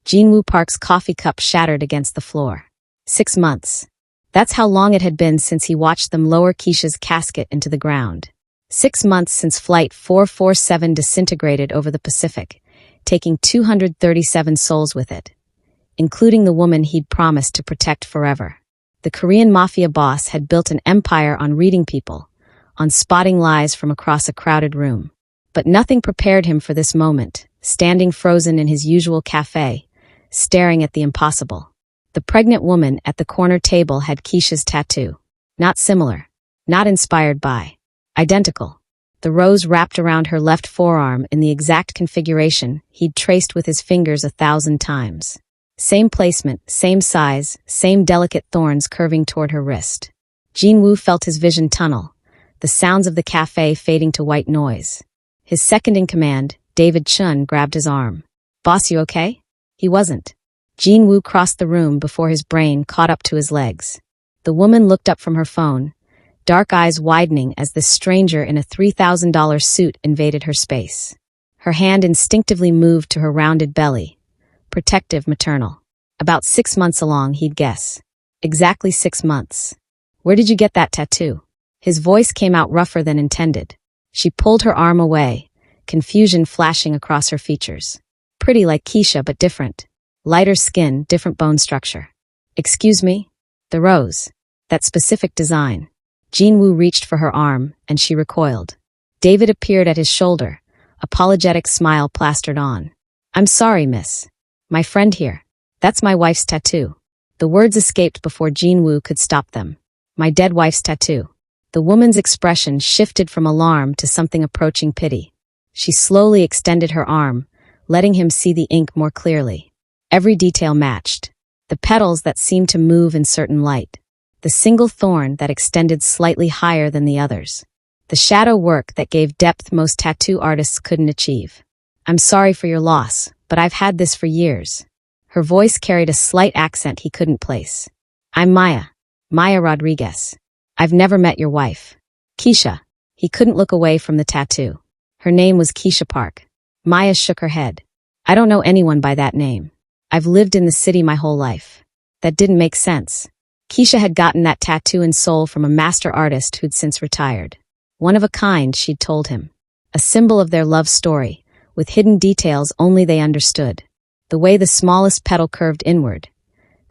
Jin-Woo Park's coffee cup shattered against the floor. 6 months. That's how long it had been since he watched them lower Keisha's casket into the ground. 6 months since Flight 447 disintegrated over the Pacific, taking 237 souls with it, including the woman he'd promised to protect forever. The Korean Mafia boss had built an empire on reading people, on spotting lies from across a crowded room. But nothing prepared him for this moment, standing frozen in his usual cafe, staring at the impossible. The pregnant woman at the corner table had Keisha's tattoo. Not similar. Not inspired by. Identical. The rose wrapped around her left forearm in the exact configuration he'd traced with his fingers 1,000 times. Same placement, same size, same delicate thorns curving toward her wrist. Jin-Woo felt his vision tunnel, the sounds of the cafe fading to white noise. His second-in-command, David Chun, grabbed his arm. "Boss, you okay?" He wasn't. Jin-Woo crossed the room before his brain caught up to his legs. The woman looked up from her phone, dark eyes widening as this stranger in a $3,000 suit invaded her space. Her hand instinctively moved to her rounded belly. Protective, maternal. About 6 months along, he'd guess. Exactly 6 months. "Where did you get that tattoo?" His voice came out rougher than intended. She pulled her arm away, confusion flashing across her features. Pretty like Keisha, but different. Lighter skin, different bone structure. "Excuse me?" "The rose. That specific design." Jin-Woo reached for her arm, and she recoiled. David appeared at his shoulder, apologetic smile plastered on. "I'm sorry, miss. My friend here. That's my wife's tattoo." The words escaped before Jin-Woo could stop them. "My dead wife's tattoo." The woman's expression shifted from alarm to something approaching pity. She slowly extended her arm, letting him see the ink more clearly. Every detail matched. The petals that seemed to move in certain light. The single thorn that extended slightly higher than the others. The shadow work that gave depth most tattoo artists couldn't achieve. "I'm sorry for your loss, but I've had this for years." Her voice carried a slight accent he couldn't place. "I'm Maya. Maya Rodriguez. I've never met your wife." "Keisha." He couldn't look away from the tattoo. Her name was Keisha Park. Maya shook her head. "I don't know anyone by that name. I've lived in the city my whole life." That didn't make sense. Keisha had gotten that tattoo in Seoul from a master artist who'd since retired. One of a kind, she'd told him. A symbol of their love story, with hidden details only they understood. The way the smallest petal curved inward.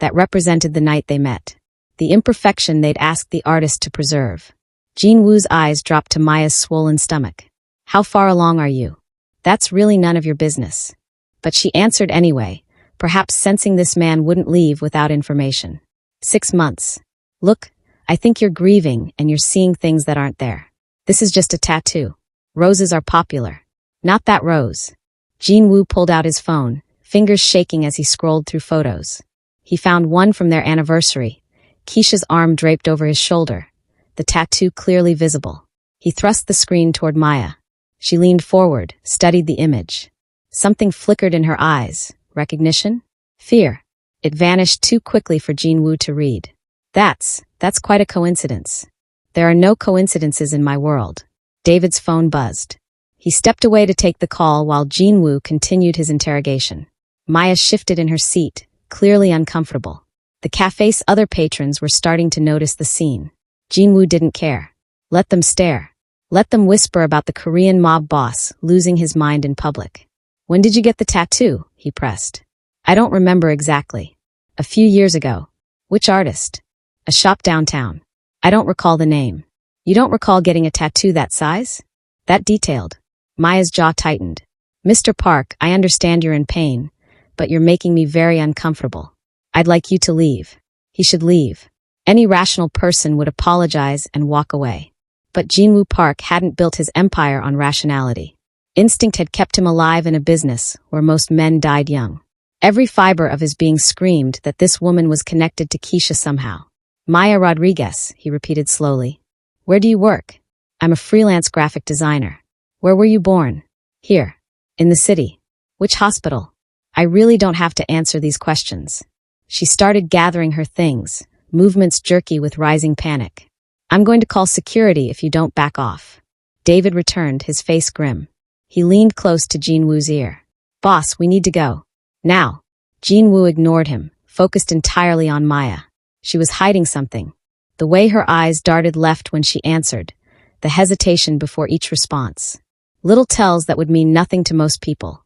That represented the night they met. The imperfection they'd asked the artist to preserve. Jin-Woo's eyes dropped to Maya's swollen stomach. "How far along are you?" "That's really none of your business." But she answered anyway, perhaps sensing this man wouldn't leave without information. 6 months. "Look, I think you're grieving and you're seeing things that aren't there. This is just a tattoo. Roses are popular." "Not that rose." Jin-Woo pulled out his phone, fingers shaking as he scrolled through photos. He found one from their anniversary, Keisha's arm draped over his shoulder, the tattoo clearly visible. He thrust the screen toward Maya. She leaned forward, studied the image. Something flickered in her eyes. Recognition? Fear. It vanished too quickly for Jin-Woo to read. That's quite a coincidence." "There are no coincidences in my world." David's phone buzzed. He stepped away to take the call while Jin-Woo continued his interrogation. Maya shifted in her seat, clearly uncomfortable. The cafe's other patrons were starting to notice the scene. Jin-Woo didn't care. Let them stare. Let them whisper about the Korean mob boss losing his mind in public. "When did you get the tattoo?" he pressed. "I don't remember exactly. A few years ago." "Which artist?" "A shop downtown." "I don't recall the name." "You don't recall getting a tattoo that size? That detailed?" Maya's jaw tightened. "Mr. Park, I understand you're in pain, but you're making me very uncomfortable. I'd like you to leave." He should leave. Any rational person would apologize and walk away. But Jin-Woo Park hadn't built his empire on rationality. Instinct had kept him alive in a business where most men died young. Every fiber of his being screamed that this woman was connected to Keisha somehow. "Maya Rodriguez," he repeated slowly. "Where do you work?" "I'm a freelance graphic designer." "Where were you born?" "Here. In the city." "Which hospital?" "I really don't have to answer these questions." She started gathering her things, movements jerky with rising panic. "I'm going to call security if you don't back off." David returned, his face grim. He leaned close to Jin-Woo's ear. "Boss, we need to go. Now." Jin-woo ignored him, focused entirely on Maya. She was hiding something. The way her eyes darted left when she answered, the hesitation before each response. Little tells that would mean nothing to most people,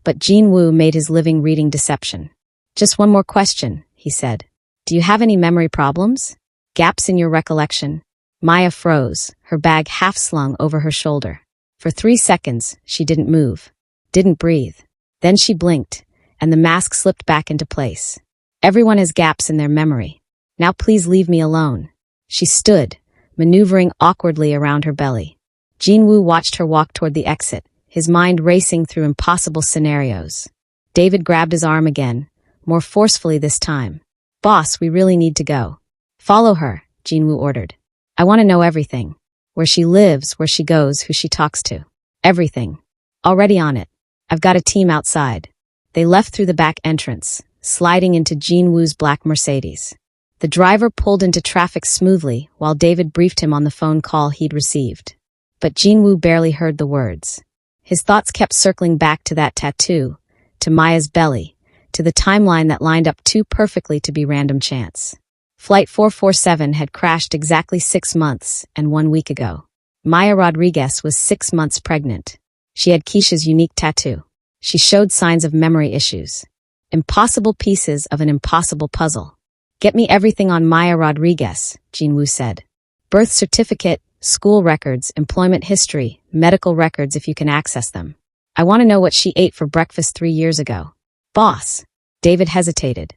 but Jin-woo made his living reading deception. Just one more question, he said. Do you have any memory problems? Gaps in your recollection? Maya froze, her bag half slung over her shoulder. For 3 seconds, she didn't move, didn't breathe. Then she blinked, and the mask slipped back into place. Everyone has gaps in their memory. Now please leave me alone. She stood, maneuvering awkwardly around her belly. Jin-woo watched her walk toward the exit, his mind racing through impossible scenarios. David grabbed his arm again, more forcefully this time. Boss, we really need to go. Follow her, Jin-woo ordered. I want to know everything. Where she lives, where she goes, who she talks to. Everything. Already on it. I've got a team outside. They left through the back entrance, sliding into Jin-woo's black Mercedes. The driver pulled into traffic smoothly while David briefed him on the phone call he'd received. But Jin-woo barely heard the words. His thoughts kept circling back to that tattoo, to Maya's belly, to the timeline that lined up too perfectly to be random chance. Flight 447 had crashed exactly 6 months and 1 week ago. Maya Rodriguez was 6 months pregnant. She had Keisha's unique tattoo. She showed signs of memory issues. Impossible pieces of an impossible puzzle. Get me everything on Maya Rodriguez, Jin-woo said. Birth certificate, school records, employment history, medical records if you can access them. I want to know what she ate for breakfast 3 years ago. Boss. David hesitated.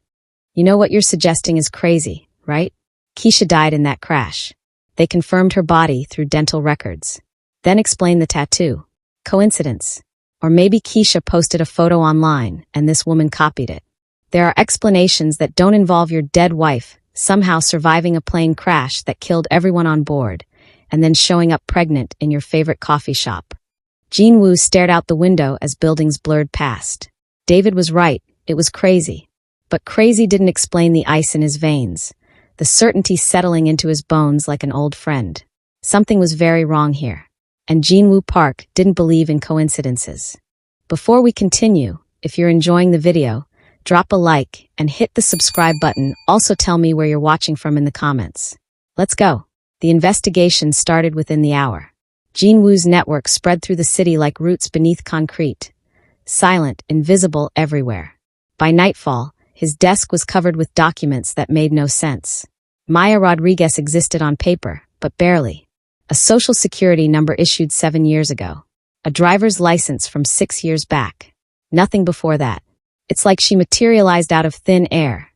You know what you're suggesting is crazy, right? Keisha died in that crash. They confirmed her body through dental records. Then explained the tattoo. Coincidence. Or maybe Keisha posted a photo online and this woman copied it. There are explanations that don't involve your dead wife somehow surviving a plane crash that killed everyone on board and then showing up pregnant in your favorite coffee shop. Jin-woo stared out the window as buildings blurred past. David was right, it was crazy. But crazy didn't explain the ice in his veins, the certainty settling into his bones like an old friend. Something was very wrong here. And Jin-woo Park didn't believe in coincidences. Before we continue, if you're enjoying the video, drop a like and hit the subscribe button. Also tell me where you're watching from in the comments. Let's go. The investigation started within the hour. Jin-woo's network spread through the city like roots beneath concrete. Silent, invisible everywhere. By nightfall, his desk was covered with documents that made no sense. Maya Rodriguez existed on paper, but barely. A social security number issued 7 years ago. A driver's license from 6 years back. Nothing before that. It's like she materialized out of thin air,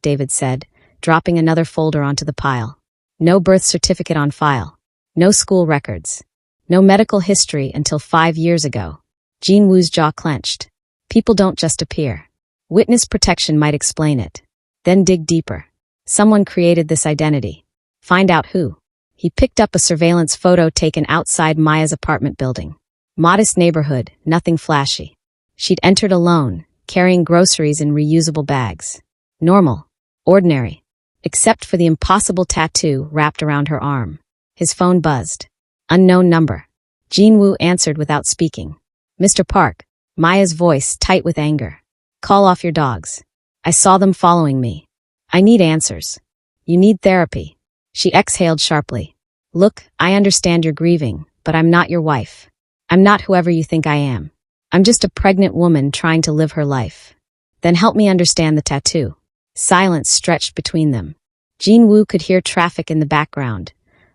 David said, dropping another folder onto the pile. No birth certificate on file. No school records. No medical history until 5 years ago. Jin-woo's jaw clenched. People don't just appear. Witness protection might explain it. Then dig deeper. Someone created this identity. Find out who. He picked up a surveillance photo taken outside Maya's apartment building. Modest neighborhood, nothing flashy. She'd entered alone, carrying groceries in reusable bags. Normal. Ordinary. Except for the impossible tattoo wrapped around her arm. His phone buzzed. Unknown number. Jin-woo answered without speaking. Mr. Park. Maya's voice tight with anger. Call off your dogs. I saw them following me. I need answers. You need therapy. She exhaled sharply. Look, I understand you're grieving, but I'm not your wife. I'm not whoever you think I am. I'm just a pregnant woman trying to live her life. Then help me understand the tattoo. Silence stretched between them. Jin-woo could hear traffic in the background,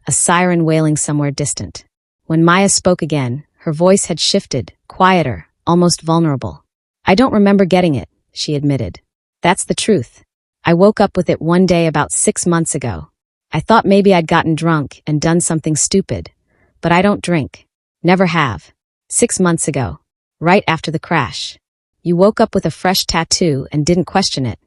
a siren wailing somewhere distant. When Maya spoke again, her voice had shifted, quieter, almost vulnerable. I don't remember getting it, she admitted. That's the truth. I woke up with it one day about 6 months ago. I thought maybe I'd gotten drunk and done something stupid. But I don't drink. Never have. 6 months ago. Right after the crash. You woke up with a fresh tattoo and didn't question it.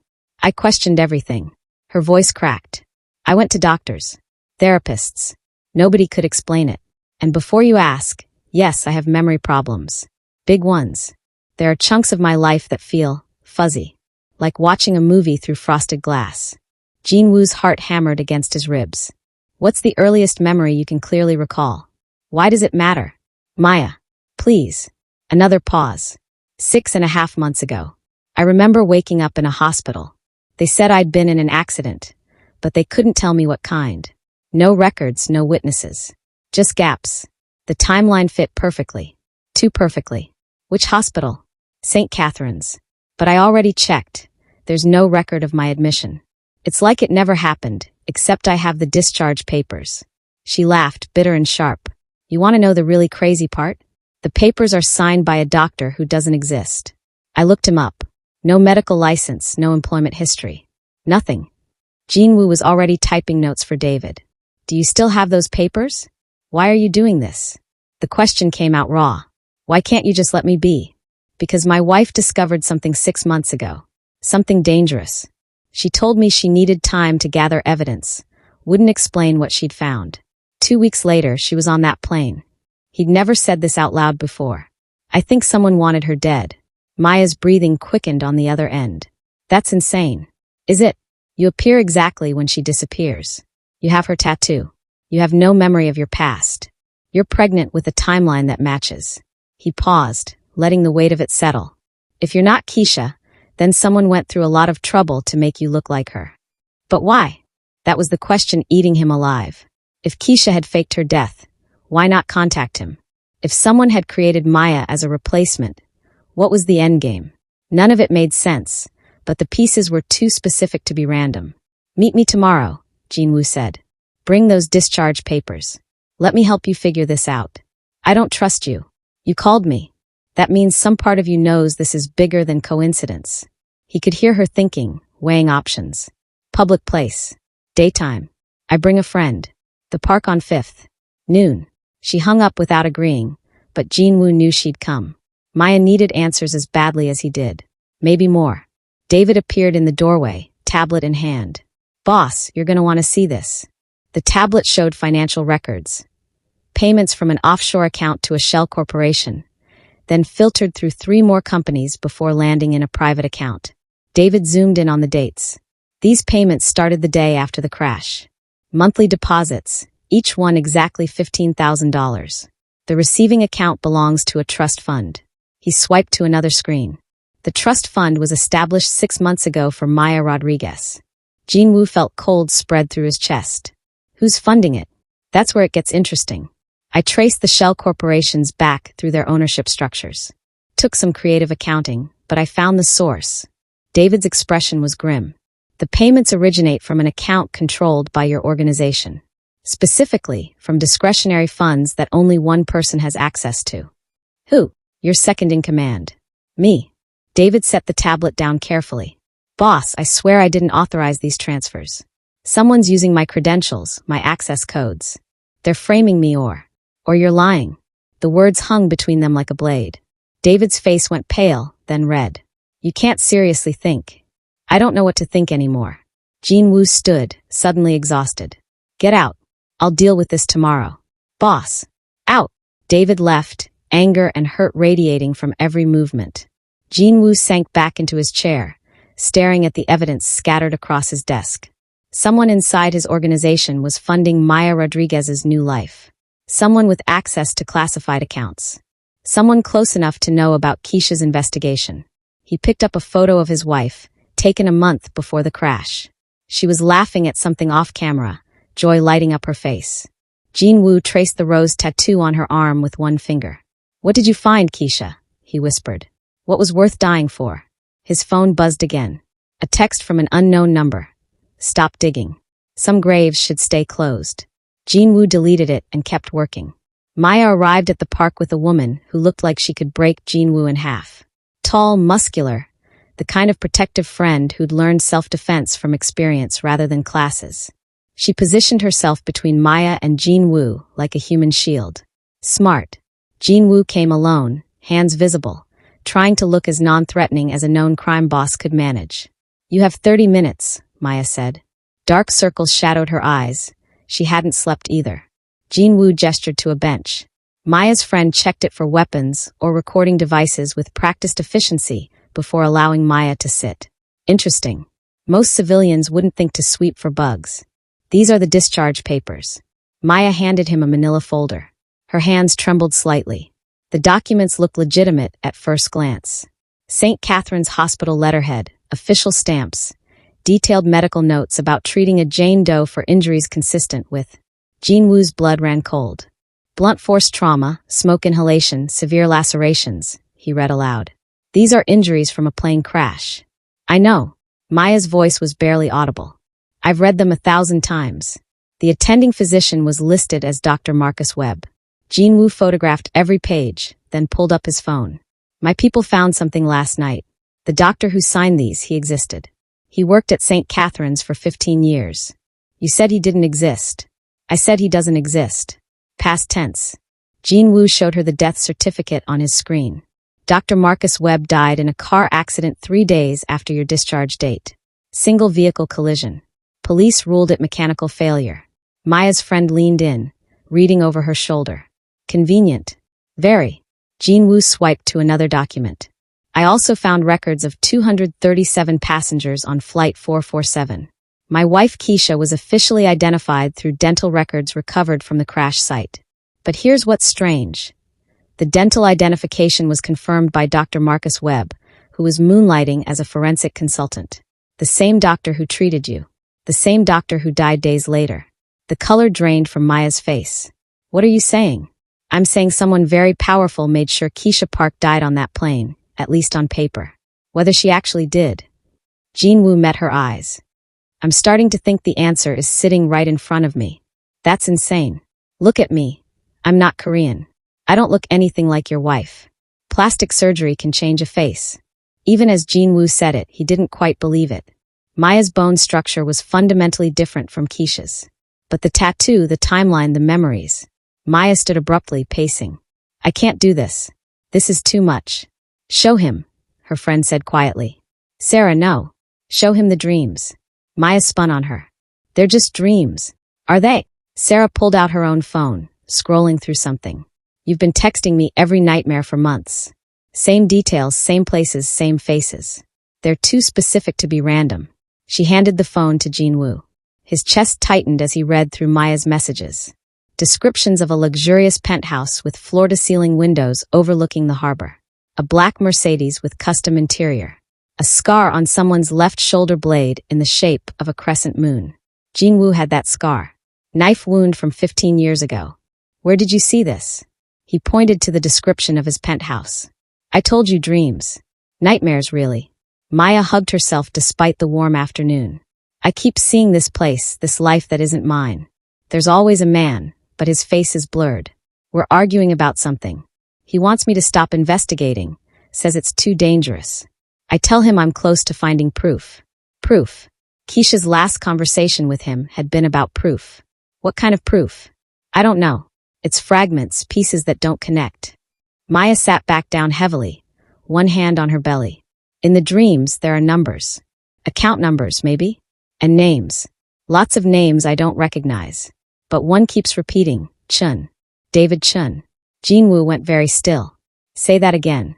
I questioned everything. Her voice cracked. I went to doctors. Therapists. Nobody could explain it. And before you ask, yes, I have memory problems. Big ones. There are chunks of my life that feel fuzzy. Like watching a movie through frosted glass. Jin-woo's heart hammered against his ribs. What's the earliest memory you can clearly recall? Why does it matter? Maya. Please. Another pause. 6.5 months ago. I remember waking up in a hospital. They said I'd been in an accident, but they couldn't tell me what kind. No records, no witnesses. Just gaps. The timeline fit perfectly. Too perfectly. Which hospital? St. Catherine's. But I already checked. There's no record of my admission. It's like it never happened, except I have the discharge papers. She laughed, bitter and sharp. You want to know the really crazy part? The papers are signed by a doctor who doesn't exist. I looked him up. No medical license, no employment history. Nothing. Jinwoo was already typing notes for David. Do you still have those papers? Why are you doing this? The question came out raw. Why can't you just let me be? Because my wife discovered something 6 months ago. Something dangerous. She told me she needed time to gather evidence. Wouldn't explain what she'd found. 2 weeks later, she was on that plane. He'd never said this out loud before. I think someone wanted her dead. Maya's breathing quickened on the other end. That's insane. Is it? You appear exactly when she disappears. You have her tattoo. You have no memory of your past. You're pregnant with a timeline that matches. He paused, letting the weight of it settle. If you're not Keisha, then someone went through a lot of trouble to make you look like her. But why? That was the question eating him alive. If Keisha had faked her death, why not contact him? If someone had created Maya as a replacement, what was the endgame? None of it made sense, but the pieces were too specific to be random. Meet me tomorrow, Jinwoo said. Bring those discharge papers. Let me help you figure this out. I don't trust you. You called me. That means some part of you knows this is bigger than coincidence. He could hear her thinking, weighing options. Public place. Daytime. I bring a friend. The park on 5th. Noon. She hung up without agreeing, but Jinwoo knew she'd come. Maya needed answers as badly as he did. Maybe more. David appeared in the doorway, tablet in hand. Boss, you're going to want to see this. The tablet showed financial records. Payments from an offshore account to a shell corporation, then filtered through 3 more companies before landing in a private account. David zoomed in on the dates. These payments started the day after the crash. Monthly deposits, each one exactly $15,000. The receiving account belongs to a trust fund. He swiped to another screen. The trust fund was established 6 months ago for Maya Rodriguez. Jinwoo felt cold spread through his chest. Who's funding it? That's where it gets interesting. I traced the shell corporations back through their ownership structures. Took some creative accounting, but I found the source. David's expression was grim. The payments originate from an account controlled by your organization. Specifically, from discretionary funds that only one person has access to. Who? Your second in command. Me. David set the tablet down carefully. Boss, I swear I didn't authorize these transfers. Someone's using my credentials, my access codes. They're framing me or you're lying. The words hung between them like a blade. David's face went pale, then red. You can't seriously think. I don't know what to think anymore. Jinwoo stood, suddenly exhausted. Get out. I'll deal with this tomorrow. Boss. Out. David left, anger and hurt radiating from every movement. Jinwoo sank back into his chair, staring at the evidence scattered across his desk. Someone inside his organization was funding Maya Rodriguez's new life. Someone with access to classified accounts. Someone close enough to know about Keisha's investigation. He picked up a photo of his wife, taken a month before the crash. She was laughing at something off camera, joy lighting up her face. Jinwoo traced the rose tattoo on her arm with one finger. What did you find, Keisha? He whispered. What was worth dying for? His phone buzzed again. A text from an unknown number. Stop digging. Some graves should stay closed. Jinwoo deleted it and kept working. Maya arrived at the park with a woman who looked like she could break Jinwoo in half. Tall, muscular, the kind of protective friend who'd learned self-defense from experience rather than classes. She positioned herself between Maya and Jinwoo like a human shield. Smart. Jinwoo came alone, hands visible, trying to look as non-threatening as a known crime boss could manage. You have 30 minutes, Maya said. Dark circles shadowed her eyes. She hadn't slept either. Jinwoo gestured to a bench. Maya's friend checked it for weapons or recording devices with practiced efficiency before allowing Maya to sit. Interesting. Most civilians wouldn't think to sweep for bugs. These are the discharge papers. Maya handed him a manila folder. Her hands trembled slightly. The documents looked legitimate at first glance. St. Catherine's Hospital letterhead, official stamps, detailed medical notes about treating a Jane Doe for injuries consistent with Jean Wu's blood ran cold. Blunt force trauma, smoke inhalation, severe lacerations, he read aloud. These are injuries from a plane crash. I know. Maya's voice was barely audible. I've read them 1,000 times. The attending physician was listed as Dr. Marcus Webb. Jean Wu photographed every page, then pulled up his phone. My people found something last night. The doctor who signed these, he existed. He worked at St. Catherine's for 15 years. You said he didn't exist. I said he doesn't exist. Past tense. Jean Wu showed her the death certificate on his screen. Dr. Marcus Webb died in a car accident 3 days after your discharge date. Single vehicle collision. Police ruled it mechanical failure. Maya's friend leaned in, reading over her shoulder. Convenient. Very. Jean Wu swiped to another document. I also found records of 237 passengers on Flight 447. My wife Keisha was officially identified through dental records recovered from the crash site. But here's what's strange. The dental identification was confirmed by Dr. Marcus Webb, who was moonlighting as a forensic consultant. The same doctor who treated you. The same doctor who died days later. The color drained from Maya's face. What are you saying? I'm saying someone very powerful made sure Keisha Park died on that plane, at least on paper. Whether she actually did. Jean Wu met her eyes. I'm starting to think the answer is sitting right in front of me. That's insane. Look at me. I'm not Korean. I don't look anything like your wife. Plastic surgery can change a face. Even as Jean Wu said it, he didn't quite believe it. Maya's bone structure was fundamentally different from Keisha's. But the tattoo, the timeline, the memories. Maya stood abruptly, pacing. I can't do this. This is too much. Show him, her friend said quietly. Sarah, no. Show him the dreams. Maya spun on her. They're just dreams. Are they? Sarah pulled out her own phone, scrolling through something. You've been texting me every nightmare for months. Same details, same places, same faces. They're too specific to be random. She handed the phone to Jean Wu. His chest tightened as he read through Maya's messages. Descriptions of a luxurious penthouse with floor-to-ceiling windows overlooking the harbor. A black Mercedes with custom interior. A scar on someone's left shoulder blade in the shape of a crescent moon. Jean Wu had that scar. Knife wound from 15 years ago. Where did you see this? He pointed to the description of his penthouse. I told you dreams. Nightmares, really. Maya hugged herself despite the warm afternoon. I keep seeing this place, this life that isn't mine. There's always a man, but his face is blurred. We're arguing about something. He wants me to stop investigating, says it's too dangerous. I tell him I'm close to finding proof. Proof. Keisha's last conversation with him had been about proof. What kind of proof? I don't know. It's fragments, pieces that don't connect. Maya sat back down heavily, one hand on her belly. In the dreams, there are numbers. Account numbers, maybe? And names. Lots of names I don't recognize. But one keeps repeating, Chun. David Chun. Jean Wu went very still. Say that again.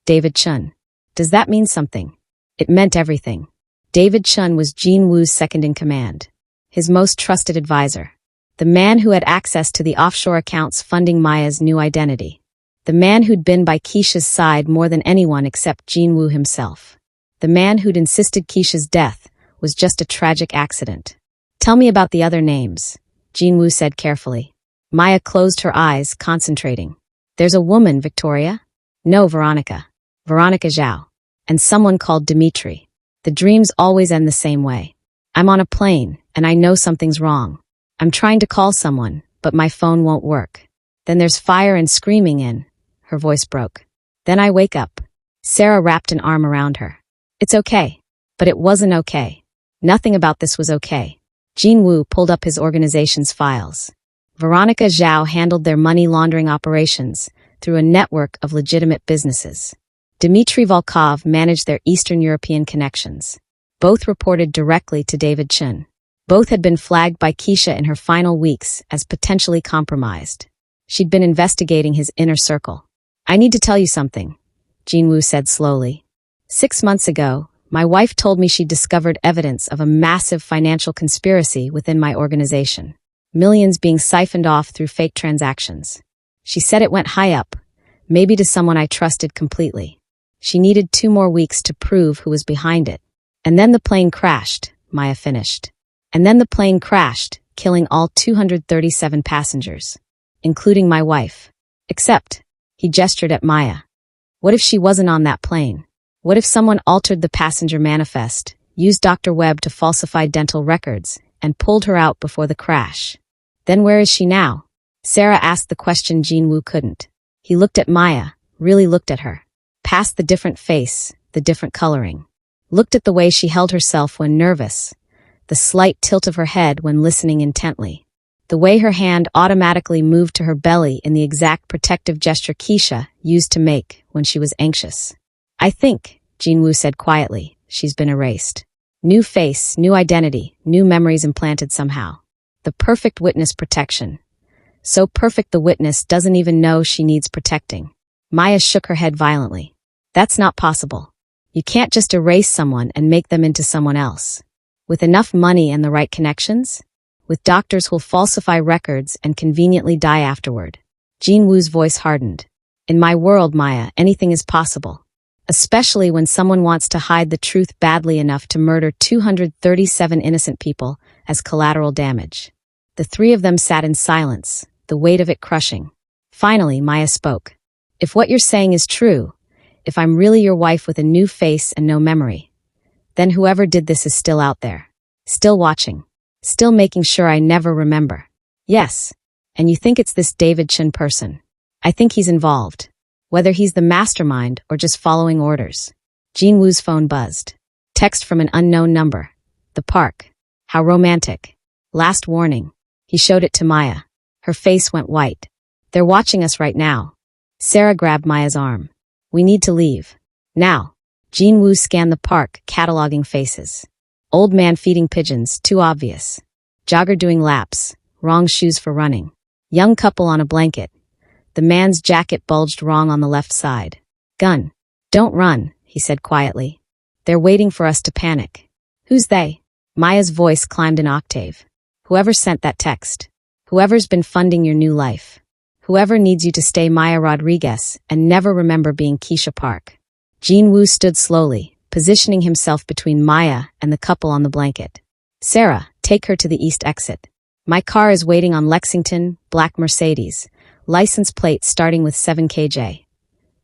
David Chun. Does that mean something? It meant everything. David Chun was Jean Wu's second in command. His most trusted advisor. The man who had access to the offshore accounts funding Maya's new identity. The man who'd been by Keisha's side more than anyone except Jean Wu himself. The man who'd insisted Keisha's death was just a tragic accident. Tell me about the other names, Jean Wu said carefully. Maya closed her eyes, concentrating. There's a woman, Victoria? No, Veronica. Veronica Zhao. And someone called Dimitri. The dreams always end the same way. I'm on a plane, and I know something's wrong. I'm trying to call someone, but my phone won't work. Then there's fire and screaming in. Her voice broke. Then I wake up. Sarah wrapped an arm around her. It's okay. But it wasn't okay. Nothing about this was okay. Jean Wu pulled up his organization's files. Veronica Zhao handled their money laundering operations through a network of legitimate businesses. Dmitry Volkov managed their Eastern European connections. Both reported directly to David Chun. Both had been flagged by Keisha in her final weeks as potentially compromised. She'd been investigating his inner circle. I need to tell you something, Jean Wu said slowly. 6 months ago, my wife told me she'd discovered evidence of a massive financial conspiracy within my organization. Millions being siphoned off through fake transactions. She said it went high up, maybe to someone I trusted completely. She needed 2 more weeks to prove who was behind it. And then the plane crashed, Maya finished. And then the plane crashed, killing all 237 passengers, including my wife. Except, he gestured at Maya. What if she wasn't on that plane? What if someone altered the passenger manifest, used Dr. Webb to falsify dental records, and pulled her out before the crash? Then where is she now? Sarah asked the question Jinwoo couldn't. He looked at Maya, really looked at her. Past the different face, the different coloring. Looked at the way she held herself when nervous, the slight tilt of her head when listening intently. The way her hand automatically moved to her belly in the exact protective gesture Keisha used to make when she was anxious. I think, Jinwoo said quietly, she's been erased. New face, new identity, new memories implanted somehow. The perfect witness protection. So perfect the witness doesn't even know she needs protecting. Maya shook her head violently. That's not possible. You can't just erase someone and make them into someone else. With enough money and the right connections? With doctors who'll falsify records and conveniently die afterward. Jinwoo's voice hardened. In my world, Maya, anything is possible. Especially when someone wants to hide the truth badly enough to murder 237 innocent people as collateral damage. The 3 of them sat in silence, the weight of it crushing. Finally, Maya spoke. If what you're saying is true, if I'm really your wife with a new face and no memory, then whoever did this is still out there. Still watching. Still making sure I never remember. Yes. And you think it's this David Chen person. I think he's involved. Whether he's the mastermind or just following orders. Jinwoo's phone buzzed. Text from an unknown number. The park. How romantic. Last warning. He showed it to Maya. Her face went white. They're watching us right now. Sarah grabbed Maya's arm. We need to leave. Now. Jinwoo scanned the park, cataloging faces. Old man feeding pigeons, too obvious. Jogger doing laps, wrong shoes for running. Young couple on a blanket. The man's jacket bulged wrong on the left side. Gun. Don't run, he said quietly. They're waiting for us to panic. Who's they? Maya's voice climbed an octave. Whoever sent that text. Whoever's been funding your new life. Whoever needs you to stay Maya Rodriguez and never remember being Keisha Park. Jinwoo stood slowly, positioning himself between Maya and the couple on the blanket. Sarah, take her to the east exit. My car is waiting on Lexington, black Mercedes. License plate starting with 7KJ.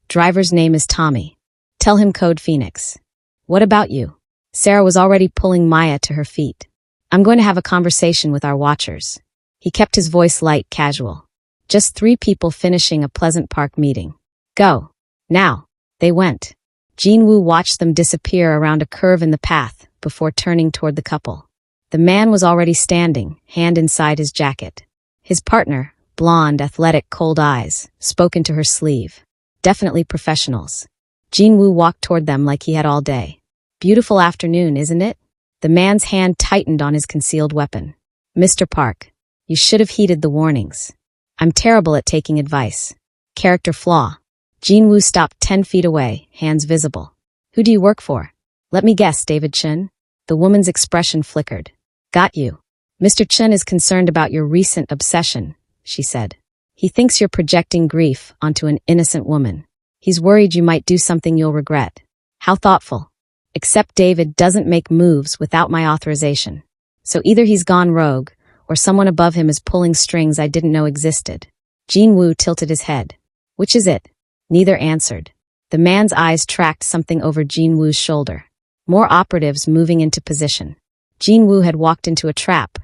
Driver's name is Tommy. Tell him code Phoenix. What about you? Sarah was already pulling Maya to her feet. I'm going to have a conversation with our watchers. He kept his voice light, casual. Just 3 people finishing a Pleasant Park meeting. Go. Now. They went. Jinwoo watched them disappear around a curve in the path before turning toward the couple. The man was already standing, hand inside his jacket. His partner, blonde, athletic, cold eyes, spoke into her sleeve. Definitely professionals. Jinwoo walked toward them like he had all day. Beautiful afternoon, isn't it? The man's hand tightened on his concealed weapon. Mr. Park, you should have heeded the warnings. I'm terrible at taking advice. Character flaw. Jinwoo stopped 10 feet away, hands visible. Who do you work for? Let me guess, David Chen. The woman's expression flickered. Got you. Mr. Chen is concerned about your recent obsession, she said. He thinks you're projecting grief onto an innocent woman. He's worried you might do something you'll regret. How thoughtful. Except David doesn't make moves without my authorization. So either he's gone rogue, or someone above him is pulling strings I didn't know existed. Jinwoo tilted his head. Which is it? Neither answered. The man's eyes tracked something over Jinwoo's shoulder. More operatives moving into position. Jinwoo had walked into a trap,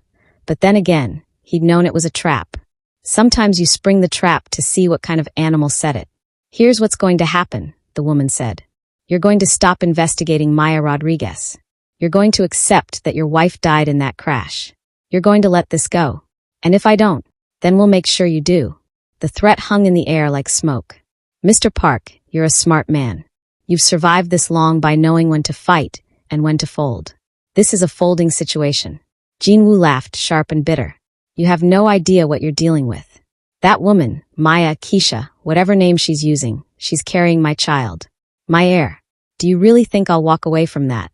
but then again, he'd known it was a trap. Sometimes you spring the trap to see what kind of animal set it. Here's what's going to happen, the woman said. You're going to stop investigating Maya Rodriguez. You're going to accept that your wife died in that crash. You're going to let this go. And if I don't, then we'll make sure you do. The threat hung in the air like smoke. Mr. Park, you're a smart man. You've survived this long by knowing when to fight and when to fold. This is a folding situation. Jinwoo laughed, sharp and bitter. You have no idea what you're dealing with. That woman, Maya, Keisha, whatever name she's using, she's carrying my child. My heir. Do you really think I'll walk away from that?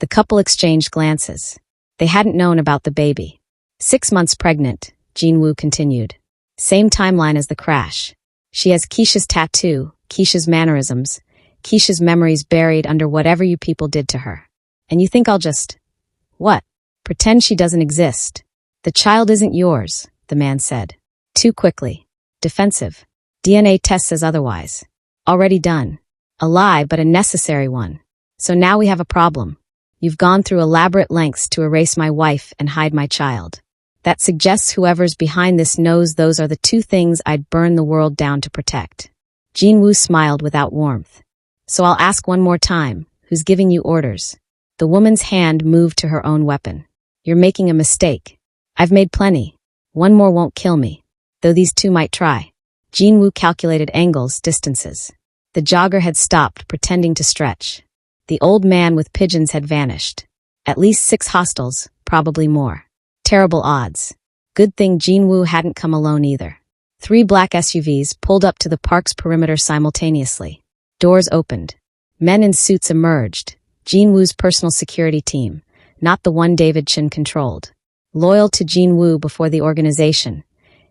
The couple exchanged glances. They hadn't known about the baby. 6 months pregnant, Jinwoo continued. Same timeline as the crash. She has Keisha's tattoo, Keisha's mannerisms, Keisha's memories buried under whatever you people did to her. And you think I'll just... What? Pretend she doesn't exist. The child isn't yours, the man said. Too quickly. Defensive. DNA test says otherwise. Already done. A lie, but a necessary one. So now we have a problem. You've gone through elaborate lengths to erase my wife and hide my child. That suggests whoever's behind this knows those are the two things I'd burn the world down to protect. Jinwoo smiled without warmth. So I'll ask one more time, who's giving you orders? The woman's hand moved to her own weapon. You're making a mistake. I've made plenty. One more won't kill me. Though these two might try. Jinwoo calculated angles, distances. The jogger had stopped, pretending to stretch. The old man with pigeons had vanished. At least 6 hostiles, probably more. Terrible odds. Good thing Jinwoo hadn't come alone either. 3 black SUVs pulled up to the park's perimeter simultaneously. Doors opened. Men in suits emerged. Jinwoo's personal security team, not the one David Chen controlled. Loyal to Jinwoo before the organization.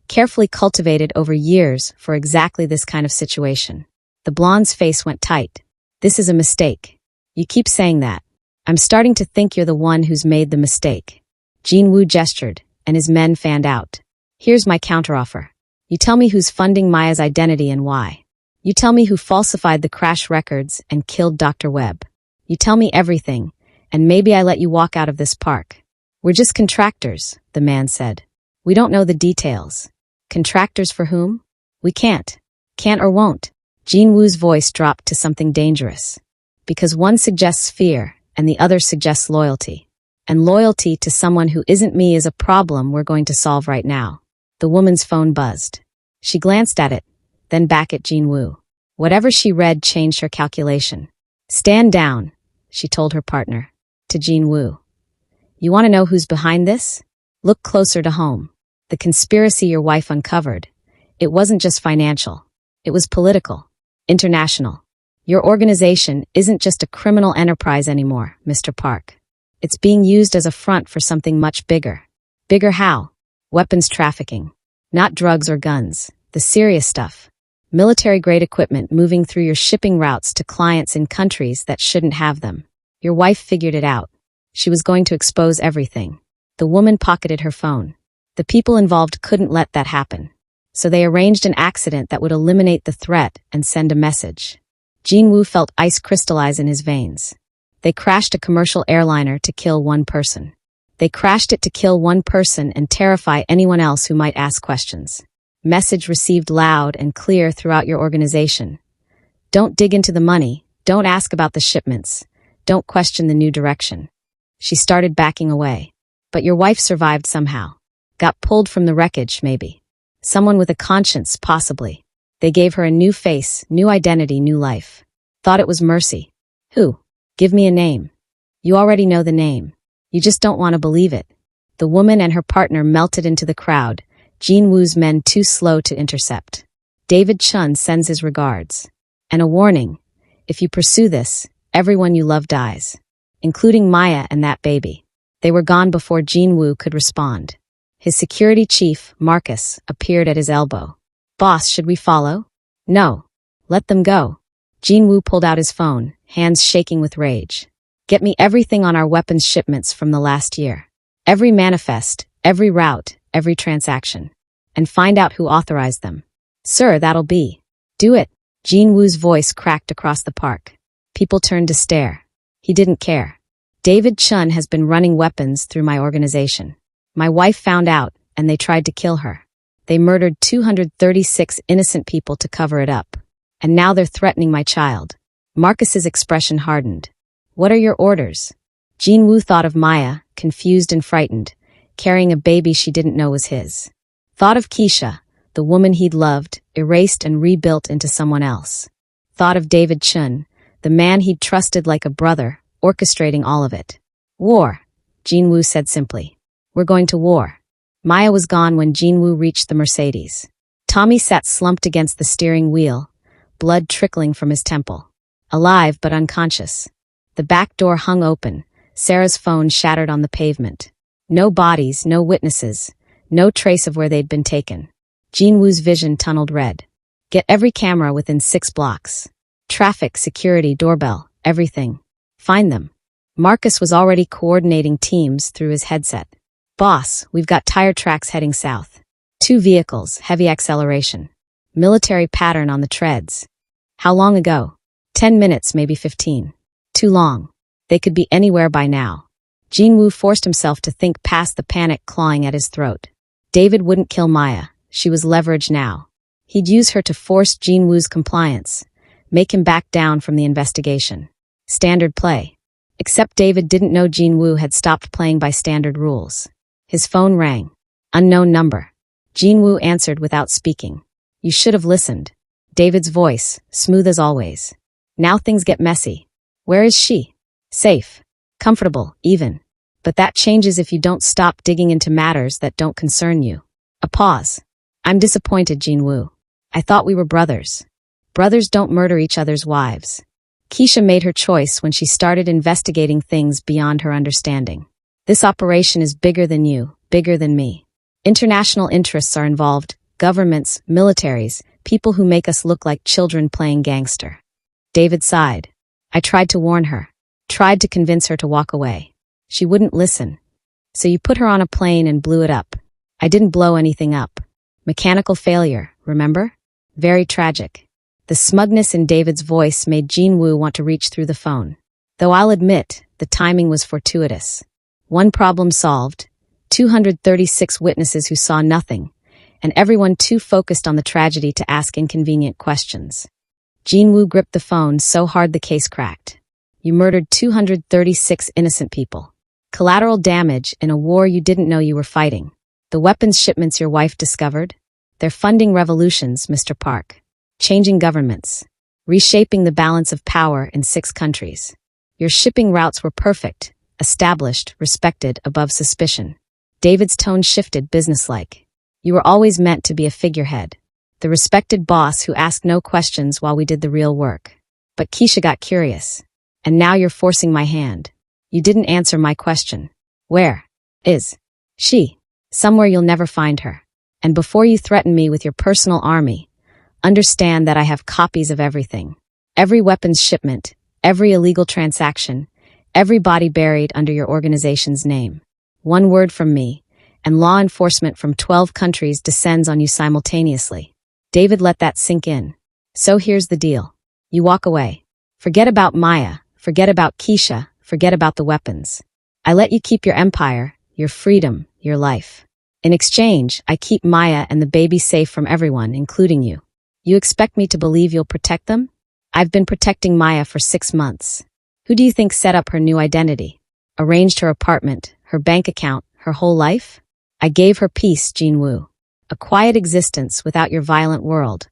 Carefully cultivated over years for exactly this kind of situation. The blonde's face went tight. This is a mistake. You keep saying that. I'm starting to think you're the one who's made the mistake. Jinwoo gestured, and his men fanned out. Here's my counteroffer. You tell me who's funding Maya's identity and why. You tell me who falsified the crash records and killed Dr. Webb. You tell me everything, and maybe I let you walk out of this park. We're just contractors, the man said. We don't know the details. Contractors for whom? We can't. Can't or won't. Jinwoo's voice dropped to something dangerous. Because one suggests fear, and the other suggests loyalty. And loyalty to someone who isn't me is a problem we're going to solve right now. The woman's phone buzzed. She glanced at it, then back at Jinwoo. Whatever she read changed her calculation. Stand down, she told her partner. To Jinwoo. You want to know who's behind this? Look closer to home. The conspiracy your wife uncovered. It wasn't just financial. It was political. International. Your organization isn't just a criminal enterprise anymore, Mr. Park. It's being used as a front for something much bigger. Bigger how? Weapons trafficking. Not drugs or guns. The serious stuff. Military-grade equipment moving through your shipping routes to clients in countries that shouldn't have them. Your wife figured it out. She was going to expose everything. The woman pocketed her phone. The people involved couldn't let that happen. So they arranged an accident that would eliminate the threat and send a message. Jinwoo felt ice crystallize in his veins. They crashed a commercial airliner to kill one person. They crashed it to kill one person and terrify anyone else who might ask questions. Message received loud and clear throughout your organization. Don't dig into the money. Don't ask about the shipments. Don't question the new direction. She started backing away. But your wife survived somehow. Got pulled from the wreckage, maybe. Someone with a conscience, possibly. They gave her a new face, new identity, new life. Thought it was Mercy. Who? Give me a name. You already know the name. You just don't want to believe it. The woman and her partner melted into the crowd, Jinwoo's men too slow to intercept. David Chun sends his regards. And a warning. If you pursue this, everyone you love dies. Including Maya and that baby. They were gone before Jinwoo could respond. His security chief, Marcus, appeared at his elbow. Boss, should we follow? No. Let them go. Jinwoo pulled out his phone, hands shaking with rage. Get me everything on our weapons shipments from the last year. Every manifest, every route, every transaction. And find out who authorized them. Sir, that'll be. Do it. Jinwoo's voice cracked across the park. People turned to stare. He didn't care. David Chun has been running weapons through my organization. My wife found out, and they tried to kill her. They murdered 236 innocent people to cover it up. And now they're threatening my child. Marcus's expression hardened. What are your orders? Jinwoo thought of Maya, confused and frightened, carrying a baby she didn't know was his. Thought of Keisha, the woman he'd loved, erased and rebuilt into someone else. Thought of David Chun, the man he'd trusted like a brother, orchestrating all of it. War, Jinwoo said simply. We're going to war. Maya was gone when Jinwoo reached the Mercedes. Tommy sat slumped against the steering wheel, blood trickling from his temple. Alive but unconscious. The back door hung open, Sarah's phone shattered on the pavement. No bodies, no witnesses, no trace of where they'd been taken. Jinwoo's vision tunneled red. Get every camera within 6 blocks. Traffic, security, doorbell, everything. Find them. Marcus was already coordinating teams through his headset. Boss, we've got tire tracks heading south. 2 vehicles, heavy acceleration. Military pattern on the treads. How long ago? 10 minutes, maybe 15. Too long. They could be anywhere by now. Jinwoo forced himself to think past the panic clawing at his throat. David wouldn't kill Maya. She was leverage now. He'd use her to force Jinwoo's compliance, make him back down from the investigation. Standard play. Except David didn't know Jinwoo had stopped playing by standard rules. His phone rang. Unknown number. Jinwoo answered without speaking. You should have listened. David's voice, smooth as always. Now things get messy. Where is she? Safe. Comfortable, even. But that changes if you don't stop digging into matters that don't concern you. A pause. I'm disappointed, Jinwoo. I thought we were brothers. Brothers don't murder each other's wives. Keisha made her choice when she started investigating things beyond her understanding. This operation is bigger than you, bigger than me. International interests are involved, governments, militaries, people who make us look like children playing gangster. David sighed. I tried to warn her, tried to convince her to walk away. She wouldn't listen. So you put her on a plane and blew it up. I didn't blow anything up. Mechanical failure, remember? Very tragic. The smugness in David's voice made Jinwoo want to reach through the phone. Though I'll admit, the timing was fortuitous. One problem solved, 236 witnesses who saw nothing, and everyone too focused on the tragedy to ask inconvenient questions. Jinwoo gripped the phone so hard the case cracked. You murdered 236 innocent people. Collateral damage in a war you didn't know you were fighting. The weapons shipments your wife discovered? They're funding revolutions, Mr. Park. Changing governments. Reshaping the balance of power in 6 countries. Your shipping routes were perfect, established, respected, above suspicion. David's tone shifted businesslike. You were always meant to be a figurehead. The respected boss who asked no questions while we did the real work. But Keisha got curious. And now you're forcing my hand. You didn't answer my question. Where is she? Somewhere you'll never find her. And before you threaten me with your personal army, understand that I have copies of everything. Every weapons shipment, every illegal transaction, every body buried under your organization's name. One word from me, and law enforcement from 12 countries descends on you simultaneously. David let that sink in. So here's the deal. You walk away. Forget about Maya, forget about Keisha, forget about the weapons. I let you keep your empire, your freedom, your life. In exchange, I keep Maya and the baby safe from everyone, including you. You expect me to believe you'll protect them? I've been protecting Maya for 6 months. Who do you think set up her new identity? Arranged her apartment, her bank account, her whole life? I gave her peace, Jinwoo. A quiet existence without your violent world,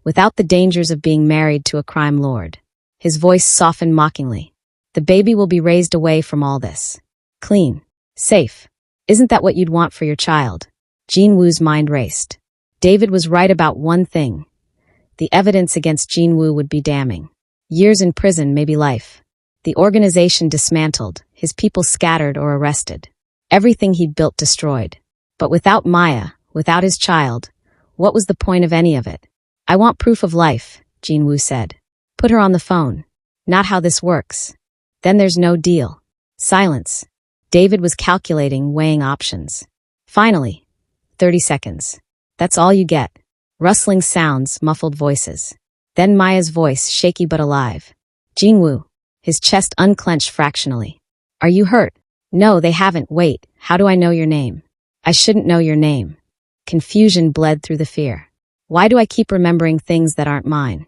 without the dangers of being married to a crime lord. His voice softened mockingly. The baby will be raised away from all this. Clean. Safe. Isn't that what you'd want for your child? Jinwoo's mind raced. David was right about one thing. The evidence against Jinwoo would be damning. Years in prison, maybe life. The organization dismantled, his people scattered or arrested. Everything he'd built destroyed. But without Maya, without his child, what was the point of any of it? I want proof of life, Jinwoo said. Put her on the phone. Not how this works. Then there's no deal. Silence. David was calculating, weighing options. Finally, 30 seconds. That's all you get. Rustling sounds, muffled voices. Then Maya's voice, shaky but alive. Jinwoo. His chest unclenched fractionally. Are you hurt? No, they haven't. Wait, how do I know your name? I shouldn't know your name. Confusion bled through the fear. Why do I keep remembering things that aren't mine?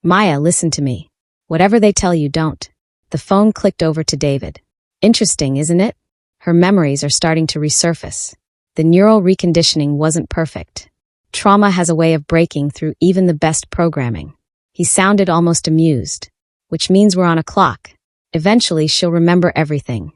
Maya, listen to me. Whatever they tell you, don't. The phone clicked over to David. Interesting, isn't it? Her memories are starting to resurface. The neural reconditioning wasn't perfect. Trauma has a way of breaking through even the best programming. He sounded almost amused. Which means we're on a clock. Eventually, she'll remember everything.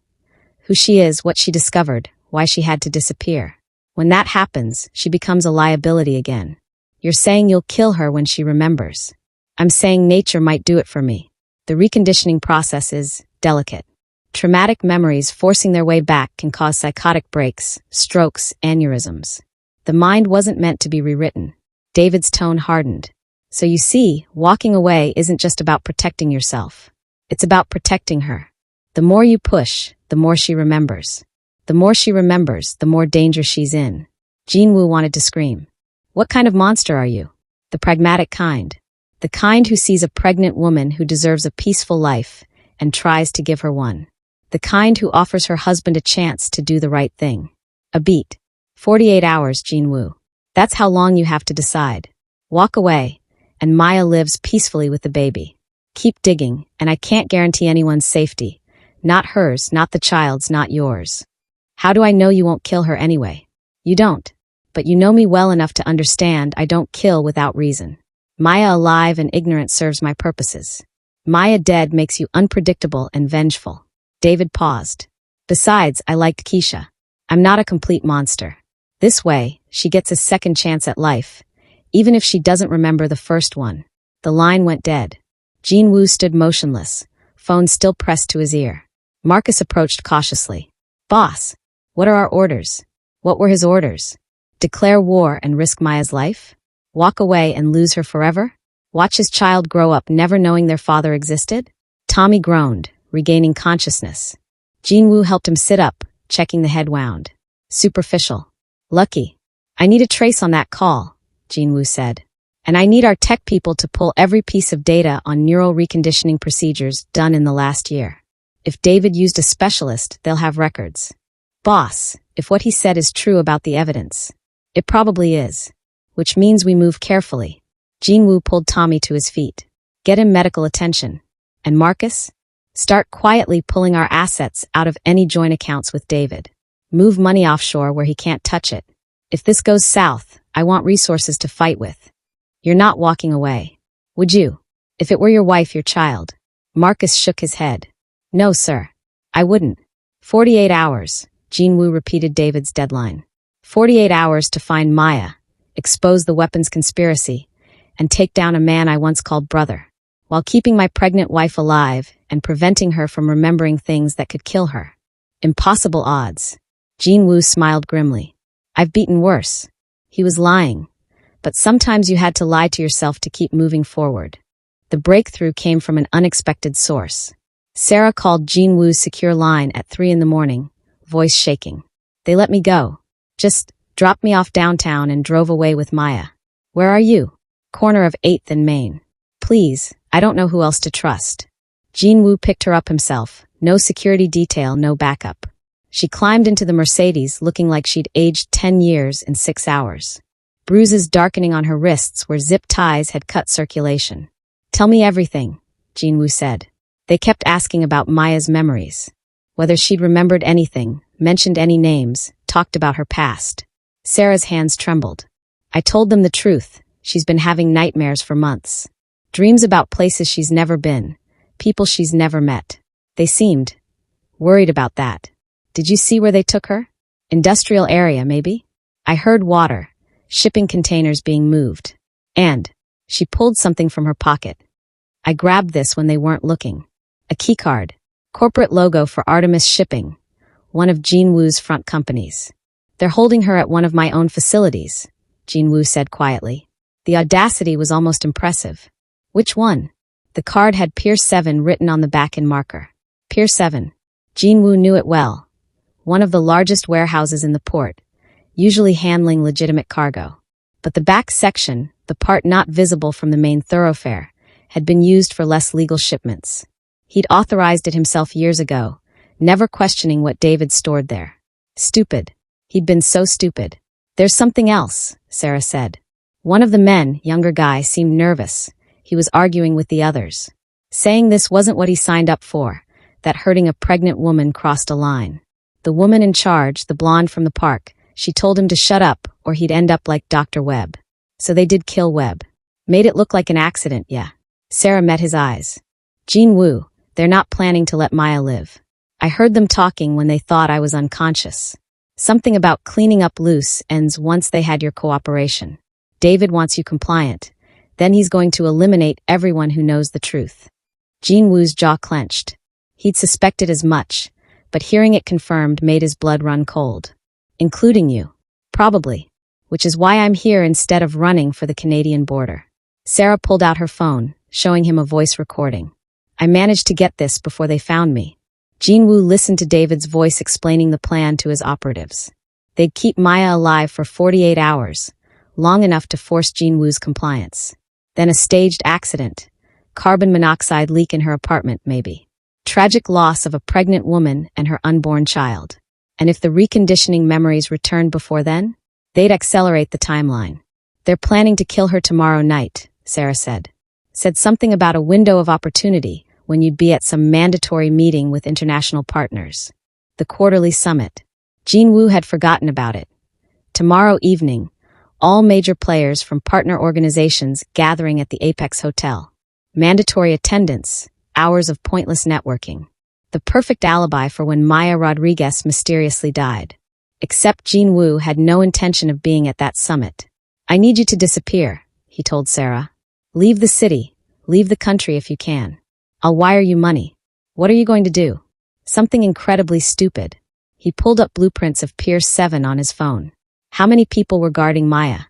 Who she is, what she discovered, why she had to disappear. When that happens, she becomes a liability again. You're saying you'll kill her when she remembers. I'm saying nature might do it for me. The reconditioning process is delicate. Traumatic memories forcing their way back can cause psychotic breaks, strokes, aneurysms. The mind wasn't meant to be rewritten. David's tone hardened. So you see, walking away isn't just about protecting yourself. It's about protecting her. The more you push, the more she remembers. The more she remembers, the more danger she's in. Jinwoo wanted to scream. What kind of monster are you? The pragmatic kind. The kind who sees a pregnant woman who deserves a peaceful life and tries to give her one. The kind who offers her husband a chance to do the right thing. A beat. 48 hours, Jinwoo. That's how long you have to decide. Walk away, and Maya lives peacefully with the baby. Keep digging, and I can't guarantee anyone's safety. Not hers, not the child's, not yours. How do I know you won't kill her anyway? You don't. But you know me well enough to understand I don't kill without reason. Maya alive and ignorant serves my purposes. Maya dead makes you unpredictable and vengeful. David paused. Besides, I liked Keisha. I'm not a complete monster. This way, she gets a second chance at life, even if she doesn't remember the first one. The line went dead. Jinwoo stood motionless, phone still pressed to his ear. Marcus approached cautiously. Boss, what are our orders? What were his orders? Declare war and risk Maya's life? Walk away and lose her forever? Watch his child grow up never knowing their father existed? Tommy groaned, regaining consciousness. Jinwoo helped him sit up, checking the head wound. Superficial. Lucky. I need a trace on that call, Jinwoo said. And I need our tech people to pull every piece of data on neural reconditioning procedures done in the last year. If David used a specialist, they'll have records. Boss, if what he said is true about the evidence. It probably is. Which means we move carefully. Jinwoo pulled Tommy to his feet. Get him medical attention. And Marcus? Start quietly pulling our assets out of any joint accounts with David. Move money offshore where he can't touch it. If this goes south, I want resources to fight with. You're not walking away. Would you? If it were your wife, your child. Marcus shook his head. No, sir. I wouldn't. 48 hours, Jinwoo repeated David's deadline. 48 hours to find Maya, expose the weapons conspiracy, and take down a man I once called brother, while keeping my pregnant wife alive and preventing her from remembering things that could kill her. Impossible odds. Jinwoo smiled grimly. I've beaten worse. He was lying. But sometimes you had to lie to yourself to keep moving forward. The breakthrough came from an unexpected source. Sarah called Jinwoo's secure line at 3 a.m, voice shaking. They let me go. Just dropped me off downtown and drove away with Maya. Where are you? Corner of 8th and Main. Please, I don't know who else to trust. Jinwoo picked her up himself. No security detail, no backup. She climbed into the Mercedes looking like she'd aged 10 years in 6 hours. Bruises darkening on her wrists where zip ties had cut circulation. Tell me everything, Jinwoo said. They kept asking about Maya's memories. Whether she'd remembered anything, mentioned any names, talked about her past. Sarah's hands trembled. I told them the truth. She's been having nightmares for months. Dreams about places she's never been, people she's never met. They seemed worried about that. Did you see where they took her? Industrial area, maybe? I heard water. Shipping containers being moved. And she pulled something from her pocket. I grabbed this when they weren't looking. A keycard. Corporate logo for Artemis Shipping, one of Jinwoo's front companies. They're holding her at one of my own facilities, Jinwoo said quietly. The audacity was almost impressive. Which one? The card had Pier 7 written on the back in marker. Pier 7. Jinwoo knew it well. One of the largest warehouses in the port, usually handling legitimate cargo. But the back section, the part not visible from the main thoroughfare, had been used for less legal shipments. He'd authorized it himself years ago, never questioning what David stored there. Stupid. He'd been so stupid. There's something else, Sarah said. One of the men, younger guy, seemed nervous. He was arguing with the others, saying this wasn't what he signed up for, that hurting a pregnant woman crossed a line. The woman in charge, the blonde from the park, she told him to shut up or he'd end up like Dr. Webb. So they did kill Webb. Made it look like an accident, yeah. Sarah met his eyes. Jinwoo, they're not planning to let Maya live. I heard them talking when they thought I was unconscious. Something about cleaning up loose ends once they had your cooperation. David wants you compliant. Then he's going to eliminate everyone who knows the truth. Jinwoo's jaw clenched. He'd suspected as much, but hearing it confirmed made his blood run cold. Including you. Probably. Which is why I'm here instead of running for the Canadian border. Sarah pulled out her phone, showing him a voice recording. I managed to get this before they found me. Jinwoo listened to David's voice explaining the plan to his operatives. They'd keep Maya alive for 48 hours, long enough to force Jinwoo's compliance. Then a staged accident. Carbon monoxide leak in her apartment, maybe. Tragic loss of a pregnant woman and her unborn child. And if the reconditioning memories returned before then, they'd accelerate the timeline. They're planning to kill her tomorrow night, Sarah said. Said something about a window of opportunity when you'd be at some mandatory meeting with international partners. The quarterly summit. Jinwoo had forgotten about it. Tomorrow evening, all major players from partner organizations gathering at the Apex Hotel. Mandatory attendance, hours of pointless networking. The perfect alibi for when Maya Rodriguez mysteriously died. Except Jinwoo had no intention of being at that summit. I need you to disappear, he told Sarah. Leave the city, leave the country if you can. I'll wire you money. What are you going to do? Something incredibly stupid. He pulled up blueprints of Pier 7 on his phone. How many people were guarding Maya?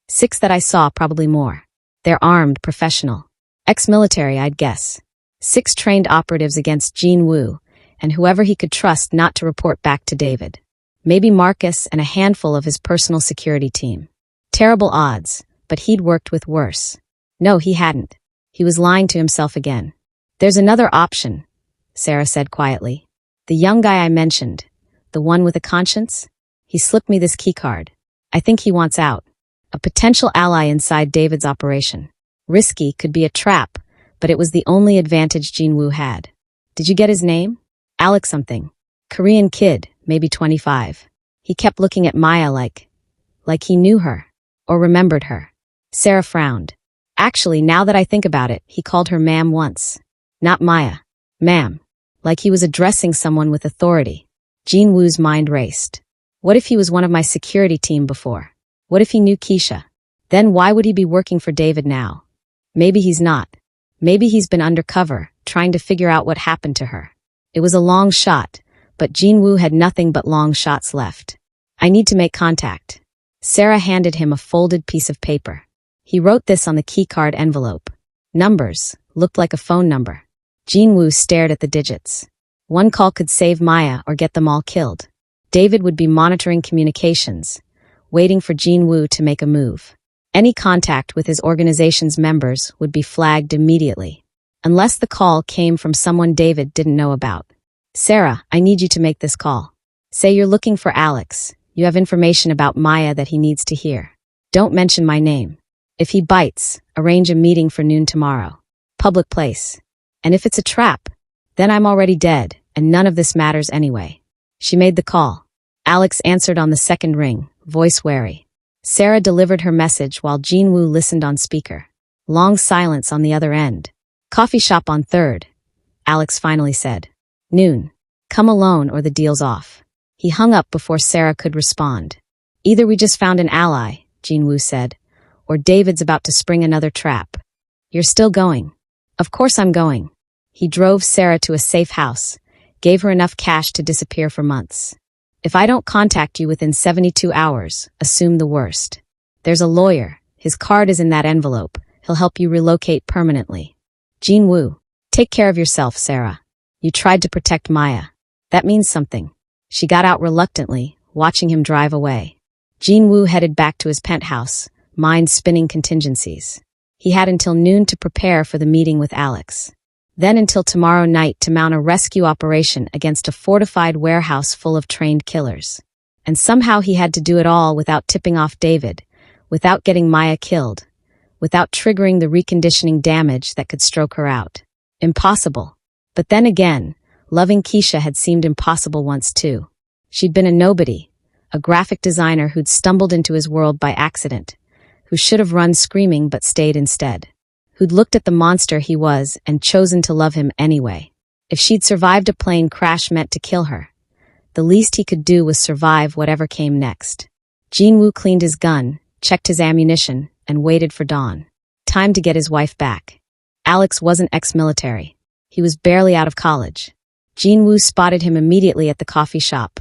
6 that I saw, probably more. They're armed, professional. Ex-military, I'd guess. 6 trained operatives against Jinwoo, and whoever he could trust not to report back to David. Maybe Marcus and a handful of his personal security team. Terrible odds, but he'd worked with worse. No, he hadn't. He was lying to himself again. There's another option, Sarah said quietly. The young guy I mentioned, the one with a conscience? He slipped me this keycard. I think he wants out. A potential ally inside David's operation. Risky, could be a trap, but it was the only advantage Jinwoo had. Did you get his name? Alex something. Korean kid, maybe 25. He kept looking at Maya like he knew her, or remembered her. Sarah frowned. Actually, now that I think about it, he called her ma'am once. Not Maya. Ma'am. Like he was addressing someone with authority. Jinwoo's mind raced. What if he was one of my security team before? What if he knew Keisha? Then why would he be working for David now? Maybe he's not. Maybe he's been undercover, trying to figure out what happened to her. It was a long shot, but Jinwoo had nothing but long shots left. I need to make contact. Sarah handed him a folded piece of paper. He wrote this on the keycard envelope. Numbers, looked like a phone number. Jinwoo stared at the digits. One call could save Maya or get them all killed. David would be monitoring communications, waiting for Jinwoo to make a move. Any contact with his organization's members would be flagged immediately, unless the call came from someone David didn't know about. Sarah, I need you to make this call. Say you're looking for Alex. You have information about Maya that he needs to hear. Don't mention my name. If he bites, arrange a meeting for noon tomorrow. Public place. And if it's a trap, then I'm already dead, and none of this matters anyway. She made the call. Alex answered on the second ring, voice wary. Sarah delivered her message while Jinwoo listened on speaker. Long silence on the other end. Coffee shop on 3rd. Alex finally said. Noon. Come alone or the deal's off. He hung up before Sarah could respond. Either we just found an ally, Jinwoo said, or David's about to spring another trap. You're still going. Of course I'm going. He drove Sarah to a safe house, gave her enough cash to disappear for months. If I don't contact you within 72 hours, assume the worst. There's a lawyer. His card is in that envelope. He'll help you relocate permanently. Jinwoo, take care of yourself, Sarah. You tried to protect Maya. That means something. She got out reluctantly, watching him drive away. Jinwoo headed back to his penthouse, mind spinning contingencies. He had until noon to prepare for the meeting with Alex. Then until tomorrow night to mount a rescue operation against a fortified warehouse full of trained killers. And somehow he had to do it all without tipping off David, without getting Maya killed, without triggering the reconditioning damage that could stroke her out. Impossible. But then again, loving Keisha had seemed impossible once too. She'd been a nobody, a graphic designer who'd stumbled into his world by accident, who should have run screaming but stayed instead. Who'd looked at the monster he was and chosen to love him anyway. If she'd survived a plane crash meant to kill her, the least he could do was survive whatever came next. Jinwoo cleaned his gun, checked his ammunition, and waited for dawn. Time to get his wife back. Alex wasn't ex-military. He was barely out of college. Jinwoo spotted him immediately at the coffee shop.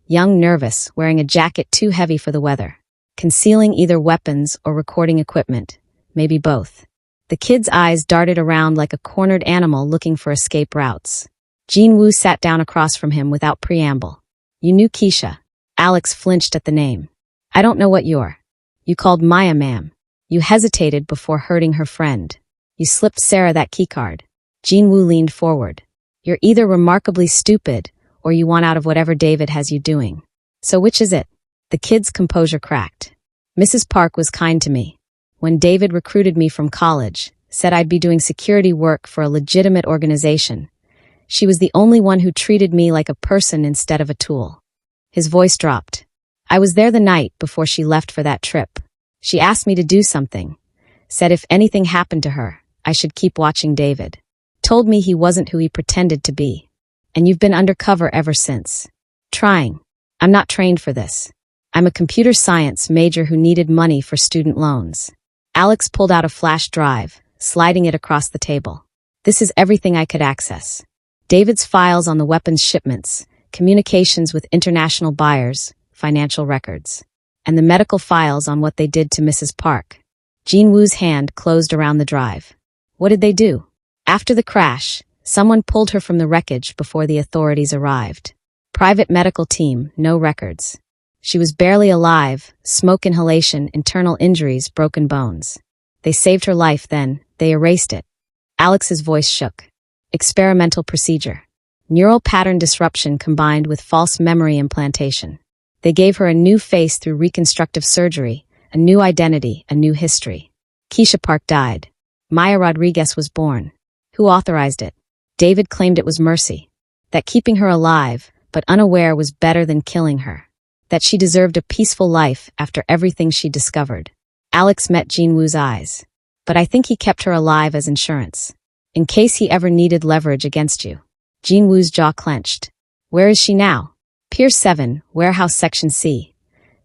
Young, nervous, wearing a jacket too heavy for the weather. Concealing either weapons or recording equipment, maybe both. The kid's eyes darted around like a cornered animal looking for escape routes. Jinwoo sat down across from him without preamble. You knew Keisha. Alex flinched at the name. I don't know what you're. You called Maya ma'am. You hesitated before hurting her friend. You slipped Sarah that keycard. Jinwoo leaned forward. You're either remarkably stupid, or you want out of whatever David has you doing. So which is it? The kid's composure cracked. Mrs. Park was kind to me. When David recruited me from college, said I'd be doing security work for a legitimate organization. She was the only one who treated me like a person instead of a tool. His voice dropped. I was there the night before she left for that trip. She asked me to do something. Said if anything happened to her, I should keep watching David. Told me he wasn't who he pretended to be. And you've been undercover ever since. Trying. I'm not trained for this. I'm a computer science major who needed money for student loans. Alex pulled out a flash drive, sliding it across the table. This is everything I could access. David's files on the weapons shipments, communications with international buyers, financial records, and the medical files on what they did to Mrs. Park. Jinwoo's hand closed around the drive. What did they do? After the crash, someone pulled her from the wreckage before the authorities arrived. Private medical team, no records. She was barely alive, smoke inhalation, internal injuries, broken bones. They saved her life then, they erased it. Alex's voice shook. Experimental procedure. Neural pattern disruption combined with false memory implantation. They gave her a new face through reconstructive surgery, a new identity, a new history. Keisha Park died. Maya Rodriguez was born. Who authorized it? David claimed it was mercy. That keeping her alive, but unaware, was better than killing her. That she deserved a peaceful life after everything she discovered. Alex met Jinwoo's eyes. But I think he kept her alive as insurance. In case he ever needed leverage against you. Jinwoo's jaw clenched. Where is she now? Pier 7, Warehouse Section C.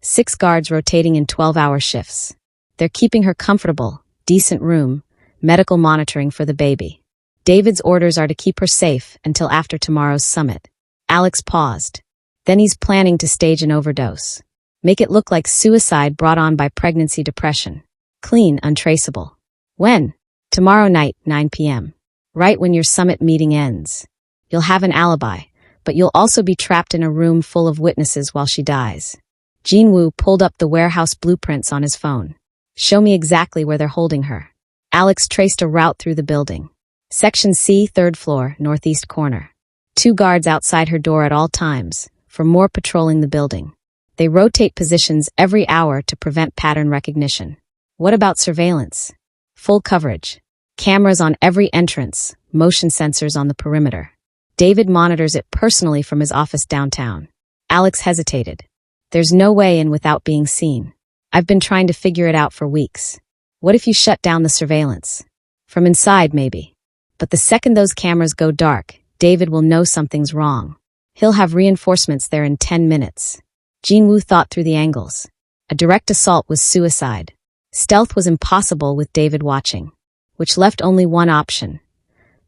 6 guards rotating in 12-hour shifts. They're keeping her comfortable, decent room, medical monitoring for the baby. David's orders are to keep her safe until after tomorrow's summit. Alex paused. Then he's planning to stage an overdose. Make it look like suicide brought on by pregnancy depression. Clean, untraceable. When? Tomorrow night, 9 p.m. Right when your summit meeting ends. You'll have an alibi, but you'll also be trapped in a room full of witnesses while she dies. Jinwoo pulled up the warehouse blueprints on his phone. Show me exactly where they're holding her. Alex traced a route through the building. Section C, 3rd floor, northeast corner. 2 guards outside her door at all times, for more patrolling the building. They rotate positions every hour to prevent pattern recognition. What about surveillance? Full coverage. Cameras on every entrance, motion sensors on the perimeter. David monitors it personally from his office downtown. Alex hesitated. There's no way in without being seen. I've been trying to figure it out for weeks. What if you shut down the surveillance? From inside, maybe. But the second those cameras go dark, David will know something's wrong. He'll have reinforcements there in 10 minutes. Jinwoo thought through the angles. A direct assault was suicide. Stealth was impossible with David watching, which left only one option.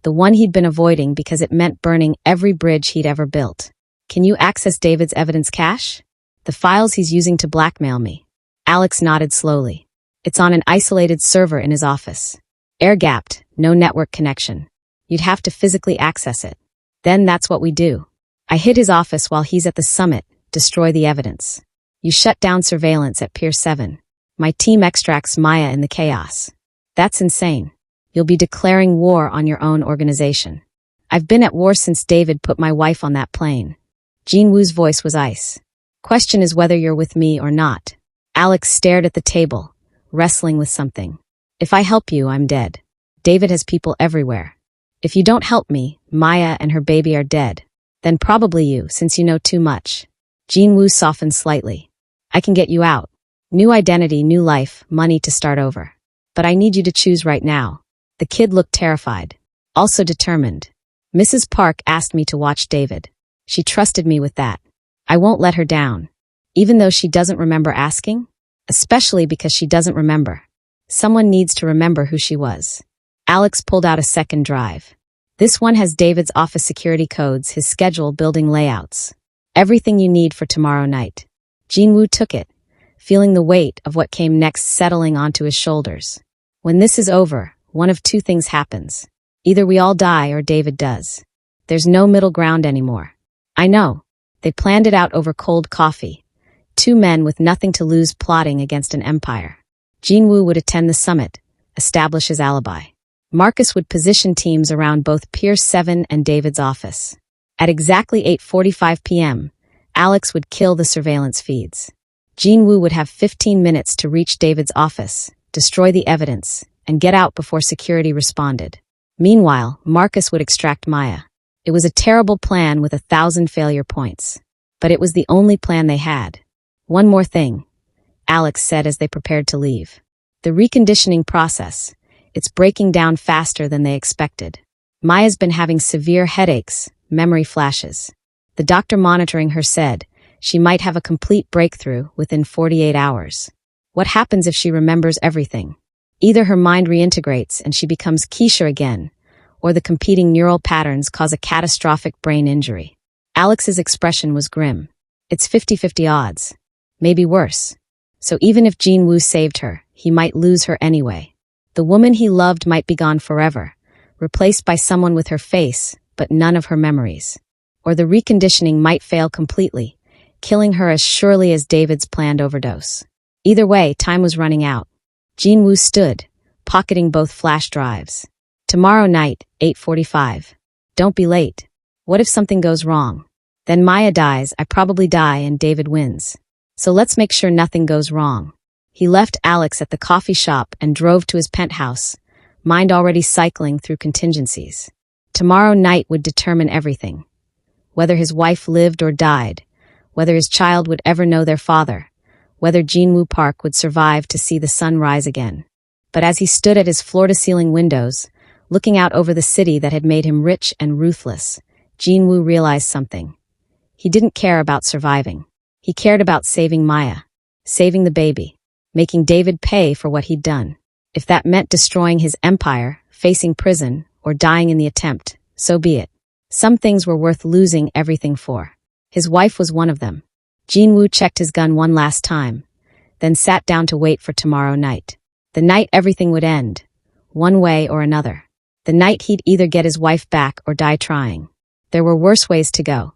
The one he'd been avoiding because it meant burning every bridge he'd ever built. Can you access David's evidence cache? The files he's using to blackmail me. Alex nodded slowly. It's on an isolated server in his office. Air-gapped, no network connection. You'd have to physically access it. Then that's what we do. I hit his office while he's at the summit, destroy the evidence. You shut down surveillance at Pier 7. My team extracts Maya in the chaos. That's insane. You'll be declaring war on your own organization. I've been at war since David put my wife on that plane. Jinwoo's voice was ice. Question is whether you're with me or not. Alex stared at the table, wrestling with something. If I help you, I'm dead. David has people everywhere. If you don't help me, Maya and her baby are dead. Then probably you, since you know too much. Jinwoo softened slightly. I can get you out. New identity, new life, money to start over. But I need you to choose right now. The kid looked terrified. Also determined. Mrs. Park asked me to watch David. She trusted me with that. I won't let her down. Even though she doesn't remember asking? Especially because she doesn't remember. Someone needs to remember who she was. Alex pulled out a second drive. This one has David's office security codes, his schedule, building layouts. Everything you need for tomorrow night. Jinwoo took it, feeling the weight of what came next settling onto his shoulders. When this is over, one of two things happens. Either we all die or David does. There's no middle ground anymore. I know. They planned it out over cold coffee. Two men with nothing to lose plotting against an empire. Jinwoo would attend the summit, establish his alibi. Marcus would position teams around both Pier 7 and David's office. At exactly 8:45 p.m., Alex would kill the surveillance feeds. Jinwoo would have 15 minutes to reach David's office, destroy the evidence, and get out before security responded. Meanwhile, Marcus would extract Maya. It was a terrible plan with 1,000 failure points. But it was the only plan they had. One more thing, Alex said as they prepared to leave. The reconditioning process. It's breaking down faster than they expected. Maya's been having severe headaches, memory flashes. The doctor monitoring her said she might have a complete breakthrough within 48 hours. What happens if she remembers everything? Either her mind reintegrates and she becomes Keisha again, or the competing neural patterns cause a catastrophic brain injury. Alex's expression was grim. It's 50-50 odds. Maybe worse. So even if Jinwoo saved her, he might lose her anyway. The woman he loved might be gone forever, replaced by someone with her face, but none of her memories. Or the reconditioning might fail completely, killing her as surely as David's planned overdose. Either way, time was running out. Jinwoo stood, pocketing both flash drives. Tomorrow night, 8:45. Don't be late. What if something goes wrong? Then Maya dies, I probably die, and David wins. So let's make sure nothing goes wrong. He left Alex at the coffee shop and drove to his penthouse, mind already cycling through contingencies. Tomorrow night would determine everything. Whether his wife lived or died, whether his child would ever know their father, whether Jinwoo Park would survive to see the sun rise again. But as he stood at his floor-to-ceiling windows, looking out over the city that had made him rich and ruthless, Jinwoo realized something. He didn't care about surviving. He cared about saving Maya, saving the baby, making David pay for what he'd done. If that meant destroying his empire, facing prison, or dying in the attempt, so be it. Some things were worth losing everything for. His wife was one of them. Jinwoo checked his gun one last time, then sat down to wait for tomorrow night. The night everything would end, one way or another. The night he'd either get his wife back or die trying. There were worse ways to go.